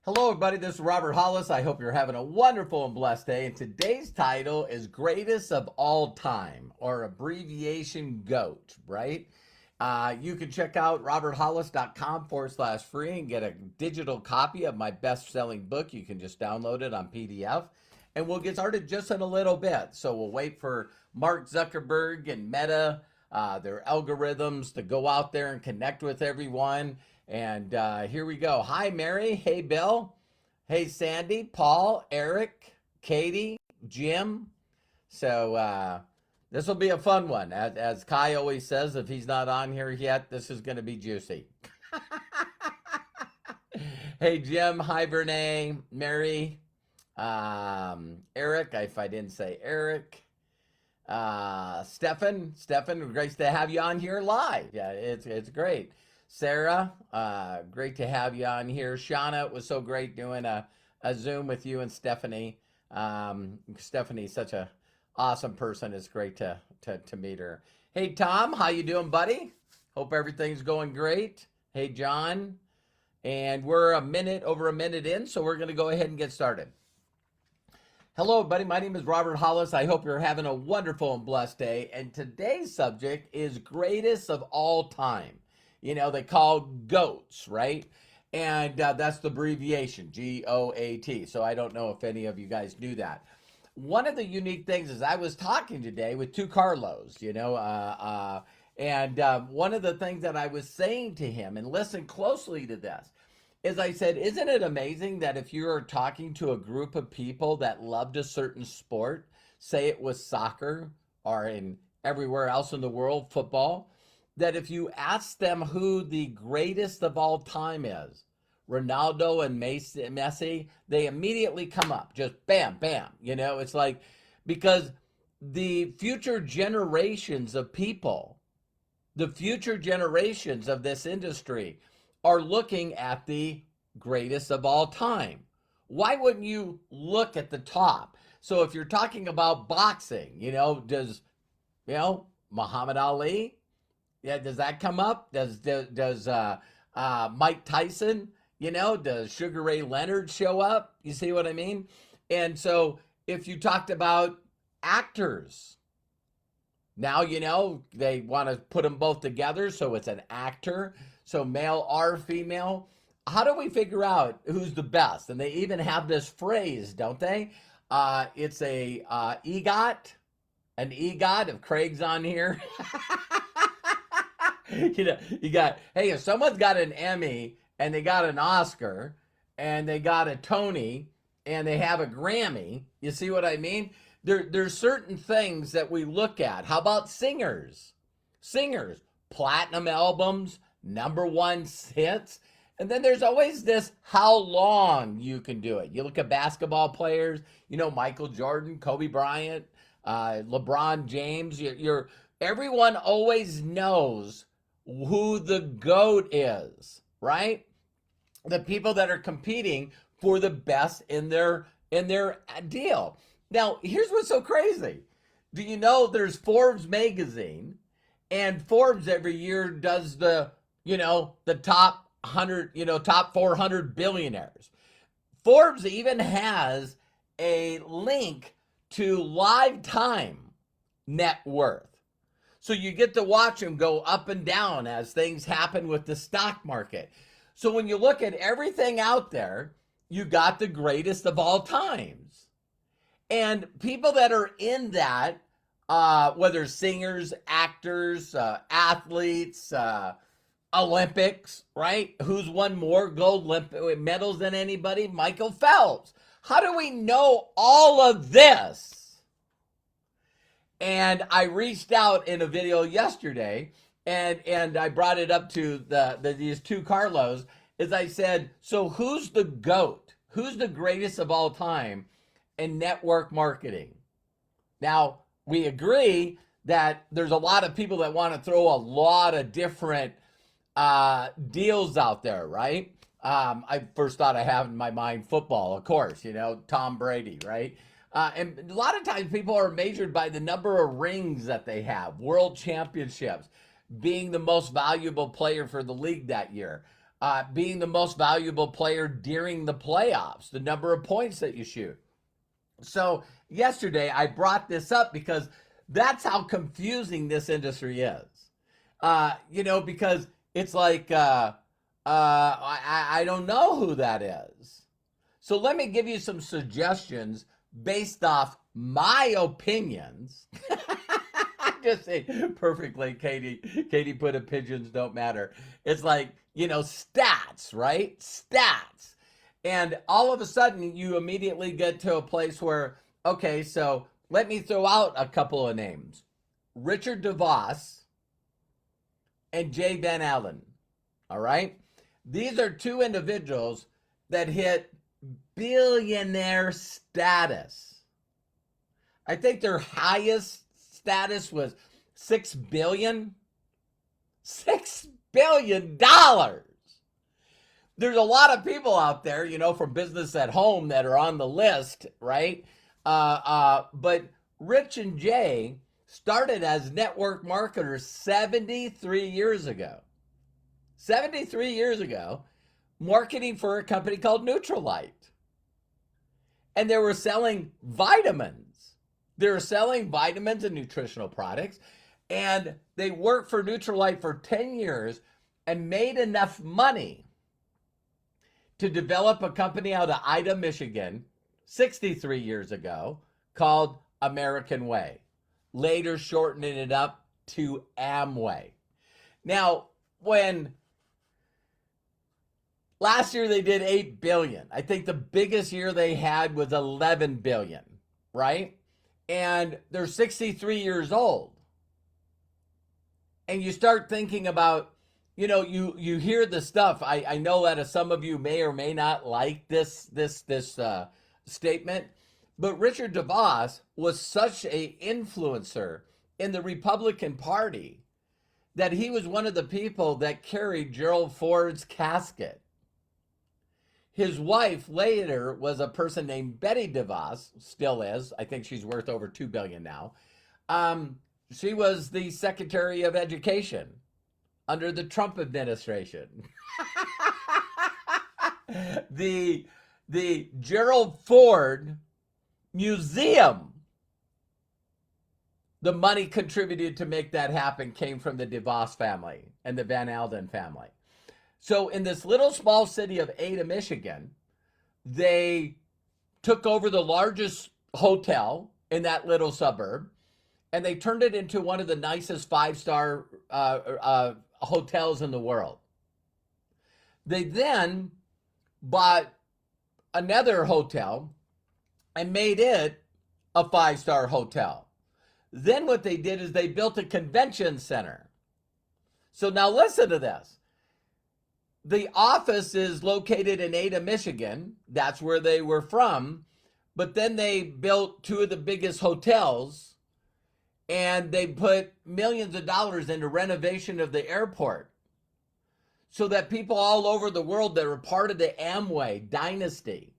Hello, everybody. This is Robert Hollis. I hope you're having a wonderful and blessed day. And today's title is Greatest of All Time, or abbreviation GOAT, right? You can check out roberthollis.com/free and get a digital copy of my best-selling book. You can just download it on PDF. And we'll get started just in a little bit. So we'll wait for Mark Zuckerberg and Meta, their algorithms, to go out there and connect with everyone. And here we go. Hi, Mary. Hey, Bill. Hey, Sandy, Paul, Eric, Katie, Jim. So this will be a fun one. As Kai always says, if he's not on here yet, this is going to be juicy. Hey, Jim. Hi, Vernay, Mary, Eric, if I didn't say Eric. Stefan, great to have you on here live. Yeah, it's great. Sarah, great to have you on here. Shauna, it was so great doing a Zoom with you and Stephanie. Stephanie's such a awesome person. It's great to meet her. Hey, Tom, how you doing, buddy? Hope everything's going great. Hey, John. And we're over a minute in, so we're going to go ahead and get started. Hello, everybody. My name is Robert Hollis. I hope you're having a wonderful and blessed day. And today's subject is greatest of all time. You know, they call GOATs, right? And that's the abbreviation, G-O-A-T. So I don't know if any of you guys knew that. One of the unique things is I was talking today with two Carlos, and one of the things that I was saying to him, and listen closely to this, is I said, isn't it amazing that if you are talking to a group of people that loved a certain sport, say it was soccer or in everywhere else in the world, football, that if you ask them who the greatest of all time is, Ronaldo and Messi, they immediately come up, just bam, bam. You know, it's like, because the future generations of people, the future generations of this industry are looking at the greatest of all time. Why wouldn't you look at the top? So if you're talking about boxing, does Muhammad Ali, yeah, does that come up? Does Mike Tyson, does Sugar Ray Leonard show up? You see what I mean? And so if you talked about actors, now, they want to put them both together, so it's an actor. So male or female. How do we figure out who's the best? And they even have this phrase, don't they? It's a EGOT, an EGOT, if Craig's on here. You got, hey, if someone's got an Emmy and they got an Oscar and they got a Tony and they have a Grammy, you see what I mean? There's certain things that we look at. How about singers? Singers, platinum albums, #1 hits. And then there's always this how long you can do it. You look at basketball players, Michael Jordan, Kobe Bryant, LeBron James. Everyone always knows who the GOAT is, right? The people that are competing for the best in their deal. Now, here's what's so crazy. Do you know there's Forbes magazine, and Forbes every year does the top 100, top 400 billionaires. Forbes even has a link to lifetime net worth. So you get to watch them go up and down as things happen with the stock market. So when you look at everything out there, you got the greatest of all times. And people that are in that, whether singers, actors, athletes, Olympics, right? Who's won more gold medals than anybody? Michael Phelps. How do we know all of this? And I reached out in a video yesterday, and I brought it up to these two Carlos, as I said, so who's the GOAT? Who's the greatest of all time in network marketing? Now, we agree that there's a lot of people that want to throw a lot of different deals out there, right? I first thought I have in my mind football, of course, Tom Brady, right? And a lot of times people are measured by the number of rings that they have, world championships, being the most valuable player for the league that year. being the most valuable player during the playoffs, the number of points that you shoot. So yesterday I brought this up because that's how confusing this industry is. Because it's like I don't know who that is. So let me give you some suggestions based off my opinions. Just say perfectly, Katie. Katie put opinions don't matter. It's like, stats, right? Stats. And all of a sudden you immediately get to a place where, okay, so let me throw out a couple of names. Richard DeVos and Jay Van Allen. All right? These are two individuals that hit billionaire status. I think their highest status was $6 billion. $6 billion. There's a lot of people out there, from Business at Home that are on the list, right? But Rich and Jay started as network marketers 73 years ago. 73 years ago, marketing for a company called Nutrilite. And they were selling vitamins. They were selling vitamins and nutritional products. And they worked for Nutrilite for 10 years and made enough money to develop a company out of Ida, Michigan, 63 years ago, called American Way, later shortening it up to Amway. Now, when last year they did 8 billion, I think the biggest year they had was 11 billion, right? And they're 63 years old. And you start thinking about, you hear the stuff. I know that some of you may or may not like this statement, but Richard DeVos was such an influencer in the Republican Party that he was one of the people that carried Gerald Ford's casket. His wife later was a person named Betty DeVos, still is. I think she's worth over $2 billion now. She was the Secretary of Education under the Trump administration. The Gerald Ford Museum, the money contributed to make that happen came from the DeVos family and the Van Alden family. So in this little small city of Ada, Michigan, they took over the largest hotel in that little suburb, and they turned it into one of the nicest five-star hotels in the world. They then bought another hotel and made it a five-star hotel. Then what they did is they built a convention center. So now listen to this. The office is located in Ada, Michigan. That's where they were from. But then they built two of the biggest hotels, and they put millions of dollars into renovation of the airport so that people all over the world that were part of the Amway dynasty,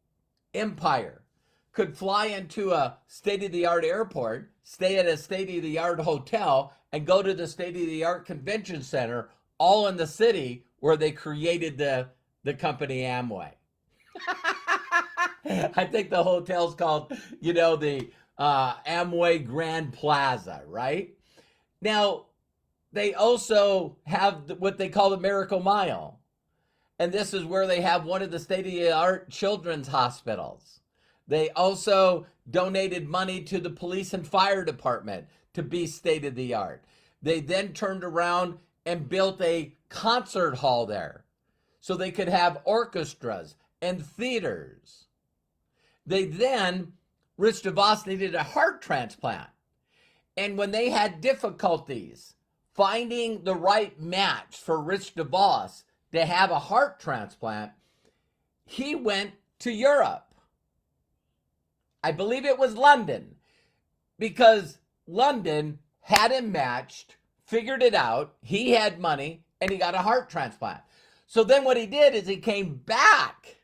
empire, could fly into a state-of-the-art airport, stay at a state-of-the-art hotel, and go to the state-of-the-art convention center, all in the city where they created the company Amway. I think the hotel's called, the Amway Grand Plaza, right? Now, they also have what they call the Miracle Mile. And this is where they have one of the state-of-the-art children's hospitals. They also donated money to the police and fire department to be state-of-the-art. They then turned around and built a concert hall there so they could have orchestras and theaters. They then, Rich DeVos needed a heart transplant. And when they had difficulties finding the right match for Rich DeVos to have a heart transplant, he went to Europe. I believe it was London, because London had him matched, figured it out, he had money, and he got a heart transplant. So then what he did is he came back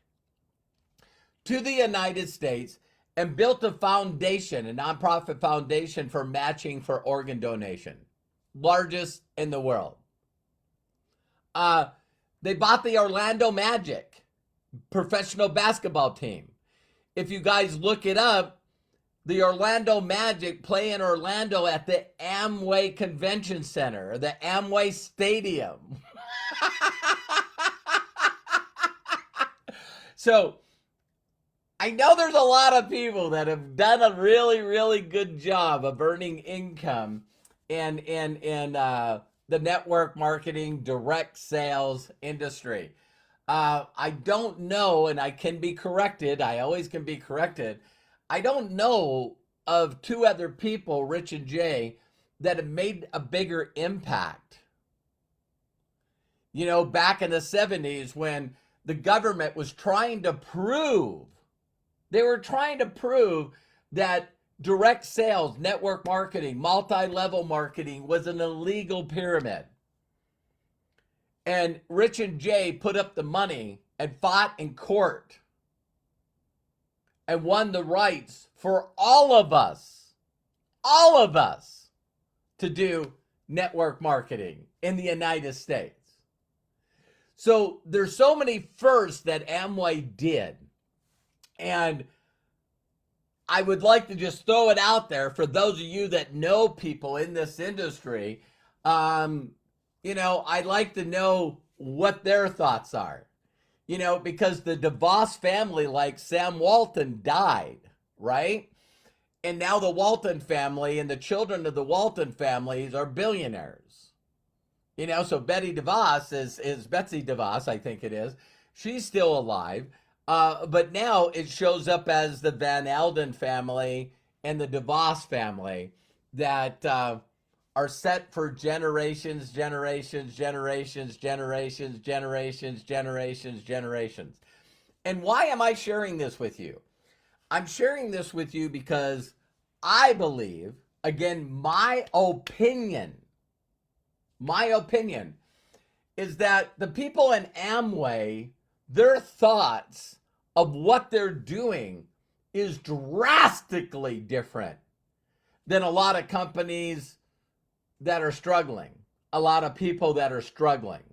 to the United States and built a foundation, a nonprofit foundation for matching for organ donation, largest in the world. They bought the Orlando Magic, professional basketball team. If you guys look it up, the Orlando Magic play in Orlando at the Amway Convention Center, the Amway Stadium. So I know there's a lot of people that have done a really, really good job of earning income in the network marketing, direct sales industry. I don't know, and I can be corrected. I always can be corrected. I don't know of two other people, Rich and Jay, that have made a bigger impact. You know, back in the 70s when the government was trying to prove, they were trying to prove that direct sales, network marketing, multi-level marketing was an illegal pyramid. And Rich and Jay put up the money and fought in court and won the rights for all of us, to do network marketing in the United States. So there's so many firsts that Amway did. And I would like to just throw it out there for those of you that know people in this industry. You know, I'd like to know what their thoughts are. You know, because the DeVos family, like Sam Walton, died, right? And now the Walton family and the children of the Walton families are billionaires. You know, so Betsy DeVos, I think it is. She's still alive. But now it shows up as the Van Alden family and the DeVos family that are set for generations. And why am I sharing this with you? I'm sharing this with you because I believe, again, my opinion is that the people in Amway, their thoughts of what they're doing is drastically different than a lot of companies that are struggling, a lot of people that are struggling.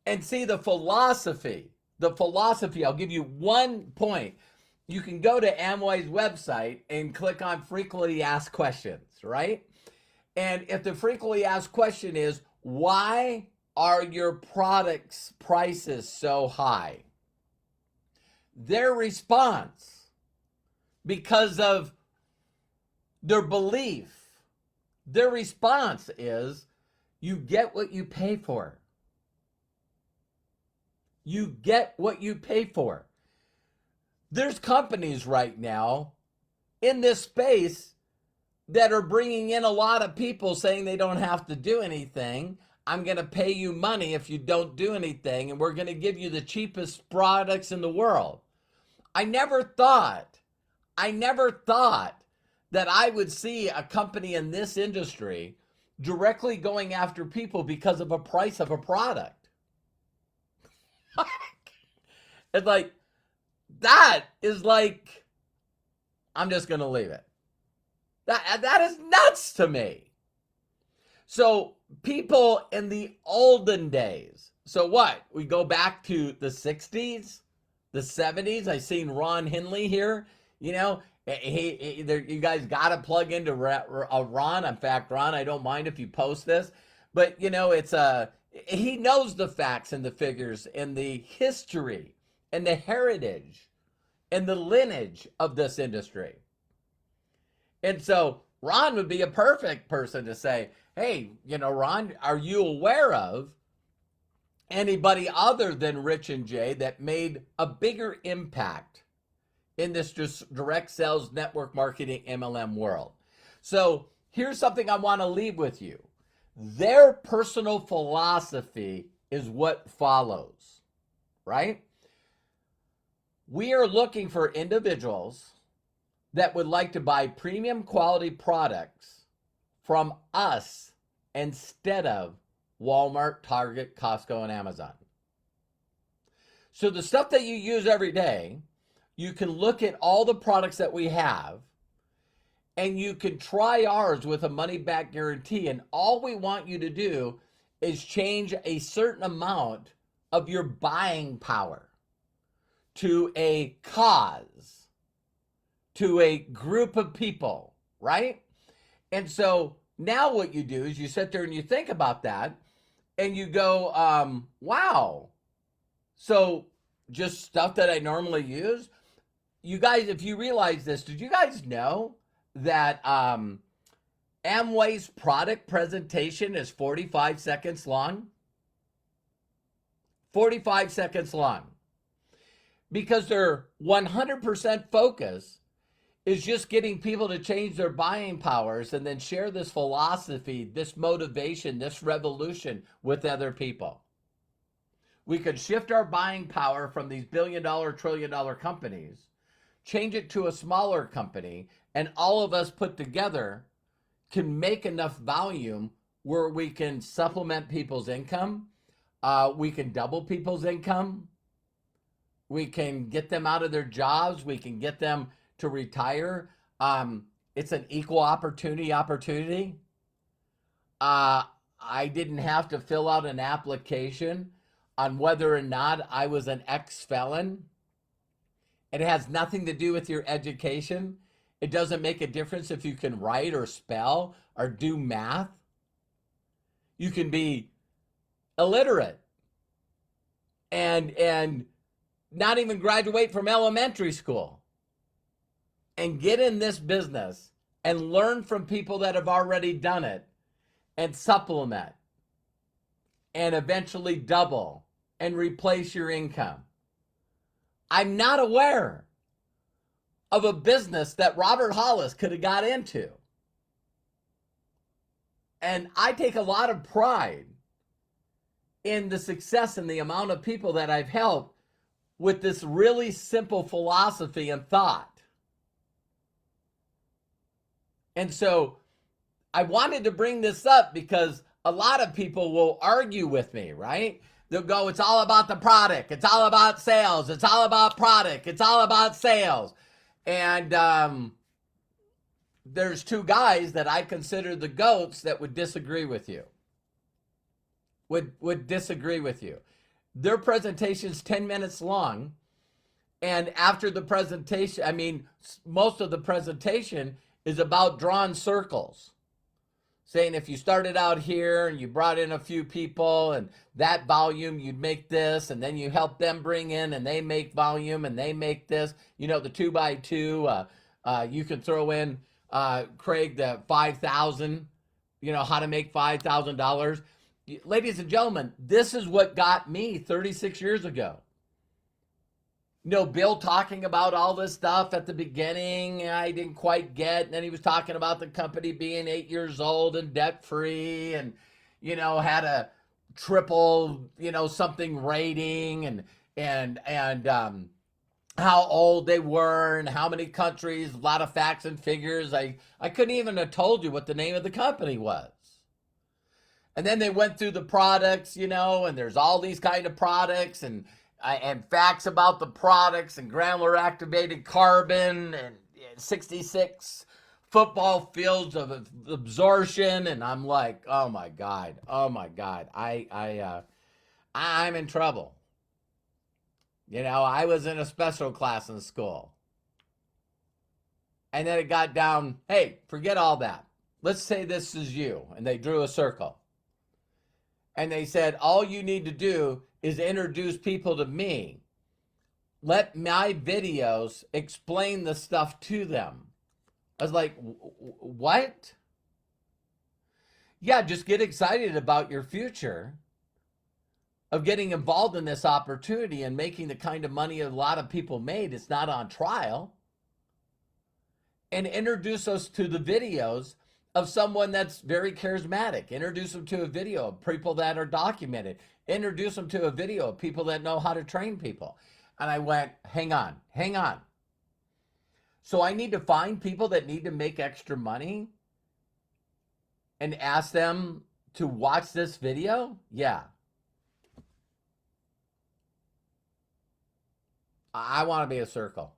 And see, the philosophy, I'll give you one point. You can go to Amway's website and click on frequently asked questions, right? And if the frequently asked question is, why are your products' prices so high? Their response, because of their belief, their response is, you get what you pay for. You get what you pay for. There's companies right now in this space that are bringing in a lot of people saying they don't have to do anything. I'm going to pay you money if you don't do anything, and we're going to give you the cheapest products in the world. I never thought that I would see a company in this industry directly going after people because of a price of a product. It's like, that is like, I'm just going to leave it. That is nuts to me. So people in the olden days, so what? We go back to the 60s, the 70s. I seen Ron Henley here. You know, you guys got to plug into Ron. In fact, Ron, I don't mind if you post this. But, you know, he knows the facts and the figures and the history and the heritage and the lineage of this industry. And so Ron would be a perfect person to say, hey, you know, Ron, are you aware of anybody other than Rich and Jay that made a bigger impact in this direct sales network marketing MLM world? So here's something I want to leave with you. Their personal philosophy is what follows, right? We are looking for individuals that would like to buy premium quality products from us instead of Walmart, Target, Costco, and Amazon. So the stuff that you use every day, you can look at all the products that we have, and you can try ours with a money-back guarantee. And all we want you to do is change a certain amount of your buying power to a cause, to a group of people, right? And so now what you do is you sit there and you think about that and you go, wow. So just stuff that I normally use. You guys, if you realize this, did you guys know that Amway's product presentation is 45 seconds long? 45 seconds long. Because their 100% focus is just getting people to change their buying powers and then share this philosophy, this motivation, this revolution with other people. We could shift our buying power from these billion-dollar, trillion-dollar companies, change it to a smaller company, and all of us put together can make enough volume where we can supplement people's income. We can double people's income. We can get them out of their jobs. We can get them to retire. It's an equal opportunity. I didn't have to fill out an application on whether or not I was an ex-felon. It has nothing to do with your education. It doesn't make a difference if you can write or spell or do math. You can be illiterate and not even graduate from elementary school and get in this business and learn from people that have already done it and supplement and eventually double and replace your income. I'm not aware of a business that Robert Hollis could have got into. And I take a lot of pride in the success and the amount of people that I've helped with this really simple philosophy and thought. And so I wanted to bring this up because a lot of people will argue with me, right? They'll go, it's all about the product. It's all about sales. It's all about product. It's all about sales. And there's two guys that I consider the GOATs that would disagree with you. Would disagree with you. Their presentation's 10 minutes long. And after the presentation, most of the presentation is about drawing circles. Saying if you started out here and you brought in a few people and that volume, you'd make this, and then you help them bring in and they make volume and they make this, the 2x2, you can throw in, Craig, the 5,000, how to make $5,000. Ladies and gentlemen, this is what got me 36 years ago. Bill talking about all this stuff at the beginning, I didn't quite get. And then he was talking about the company being 8 years old and debt free and, had a triple, something rating and how old they were and how many countries, a lot of facts and figures. I couldn't even have told you what the name of the company was. And then they went through the products, and there's all these kind of products and facts about the products and granular activated carbon and 66 football fields of absorption. And I'm like, oh my God, I'm in trouble. I was in a special class in school. And then it got down, hey, forget all that. Let's say this is you. And they drew a circle. And they said, all you need to do is introduce people to me. Let my videos explain the stuff to them. I was like, what? Yeah, just get excited about your future of getting involved in this opportunity and making the kind of money a lot of people made. It's not on trial. And introduce us to the videos of someone that's very charismatic. Introduce them to a video of people that are documented. Introduce them to a video of people that know how to train people. And I went, hang on. So I need to find people that need to make extra money and ask them to watch this video? Yeah. I want to be a circle.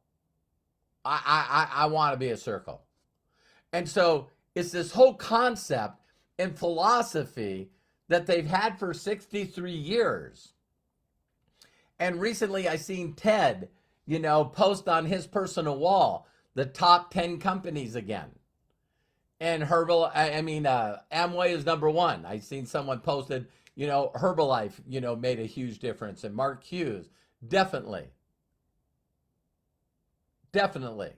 I want to be a circle. And so it's this whole concept and philosophy that they've had for 63 years. And recently I seen Ted, post on his personal wall the top 10 companies again. And Amway is number one. I seen someone posted, Herbalife, made a huge difference. And Mark Hughes, definitely. Definitely.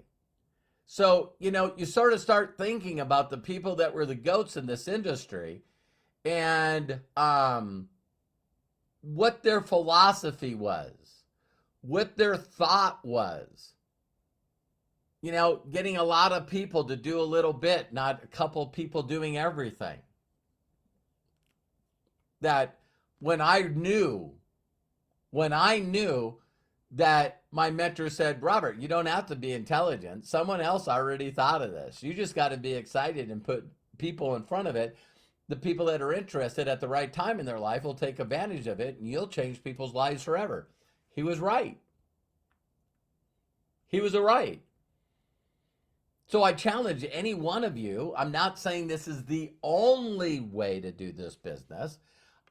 So, you sort of start thinking about the people that were the GOATs in this industry and what their philosophy was, what their thought was. Getting a lot of people to do a little bit, not a couple people doing everything. That when I knew that my mentor said, Robert, you don't have to be intelligent. Someone else already thought of this. You just got to be excited and put people in front of it. The people that are interested at the right time in their life will take advantage of it, and you'll change people's lives forever. He was right. He was right. So I challenge any one of you. I'm not saying this is the only way to do this business.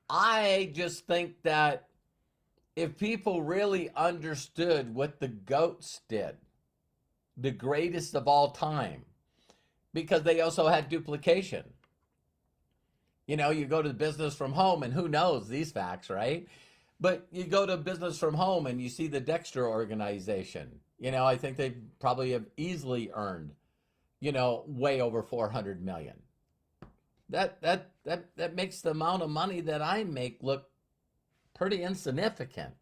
I just think that if people really understood what the GOATs did, the greatest of all time, because they also had duplication. You go to business from home, and who knows these facts, right? But you go to business from home and you see the Dexter organization. I think they probably have easily earned, way over 400 million. That makes the amount of money that I make look pretty insignificant,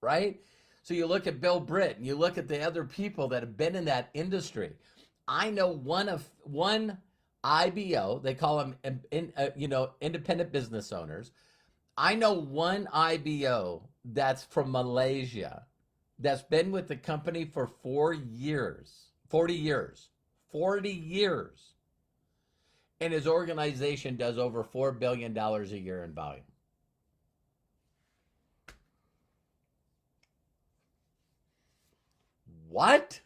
right? So you look at Bill Britt and you look at the other people that have been in that industry. I know one IBO, they call them, independent business owners. I know one IBO that's from Malaysia that's been with the company for 40 years. And his organization does over $4 billion a year in volume. What?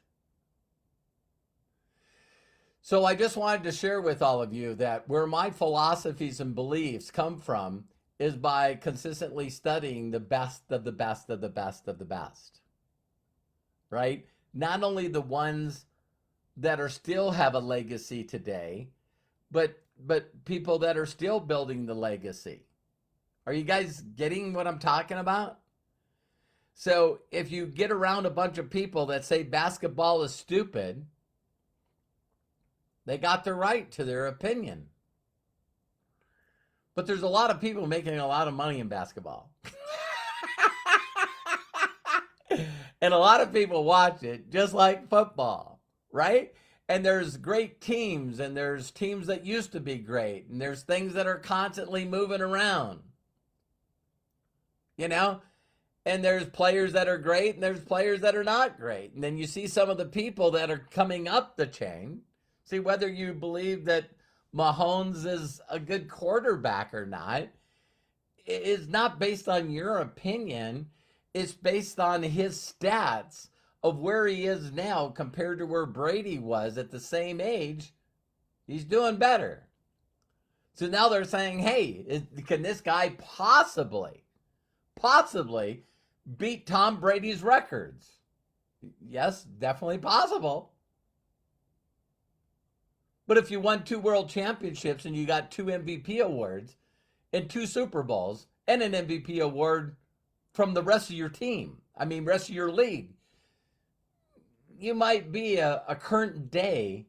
So I just wanted to share with all of you that where my philosophies and beliefs come from is by consistently studying the best of the best of the best of the best. Right? Not only the ones that are still have a legacy today, but people that are still building the legacy. Are you guys getting what I'm talking about? So if you get around a bunch of people that say basketball is stupid, they got the right to their opinion. But there's a lot of people making a lot of money in basketball. And a lot of people watch it just like football, right? And there's great teams, and there's teams that used to be great, and there's things that are constantly moving around. And there's players that are great, and there's players that are not great. And then you see some of the people that are coming up the chain. See, whether you believe that Mahomes is a good quarterback or not is not based on your opinion. It's based on his stats of where he is now compared to where Brady was at the same age. He's doing better. So now they're saying, hey, can this guy possibly beat Tom Brady's records? Yes, definitely possible. But if you won 2 world championships and you got 2 MVP awards and 2 Super Bowls and an MVP award from the rest of your team, rest of your league, you might be a current day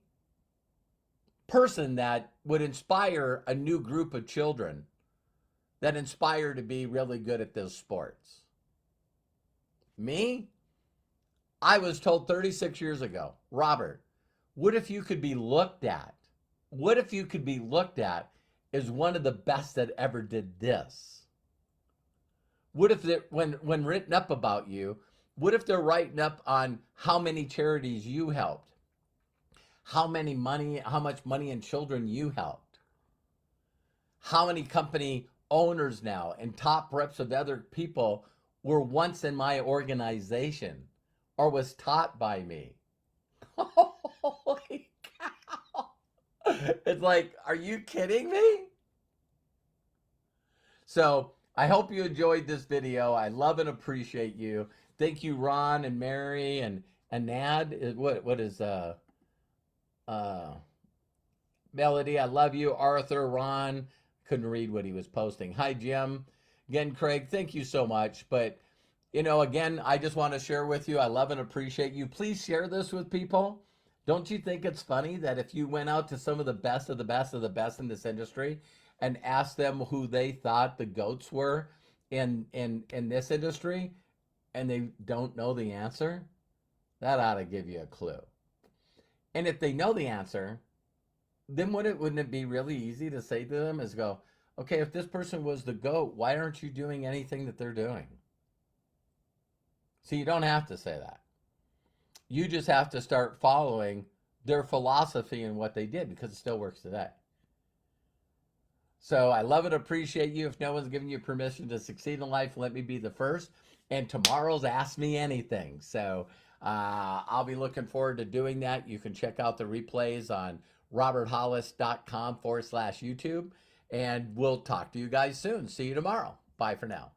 person that would inspire a new group of children that inspire to be really good at those sports. Me? I was told 36 years ago, Robert, what if you could be looked at? What if you could be looked at as one of the best that ever did this? What if when written up about you, what if they're writing up on how many charities you helped? How much money and children you helped? How many company owners now and top reps of other people were once in my organization or was taught by me? Holy cow. It's like, are you kidding me? So I hope you enjoyed this video. I love and appreciate you. Thank you, Ron and Mary and Nad. What is uh Melody? I love you. Arthur, Ron. Couldn't read what he was posting. Hi, Jim. Again, Craig. Thank you so much. But again, I just want to share with you. I love and appreciate you. Please share this with people. Don't you think it's funny that if you went out to some of the best of the best of the best in this industry and asked them who they thought the goats were in this industry, and they don't know the answer, that ought to give you a clue. And if they know the answer, then wouldn't it be really easy to say to them is go, okay, if this person was the GOAT, why aren't you doing anything that they're doing? So you don't have to say that. You just have to start following their philosophy and what they did because it still works today. So I love and appreciate you. If no one's giving you permission to succeed in life, let me be the first. And tomorrow's Ask Me Anything. So I'll be looking forward to doing that. You can check out the replays on roberthollis.com/YouTube. And we'll talk to you guys soon. See you tomorrow. Bye for now.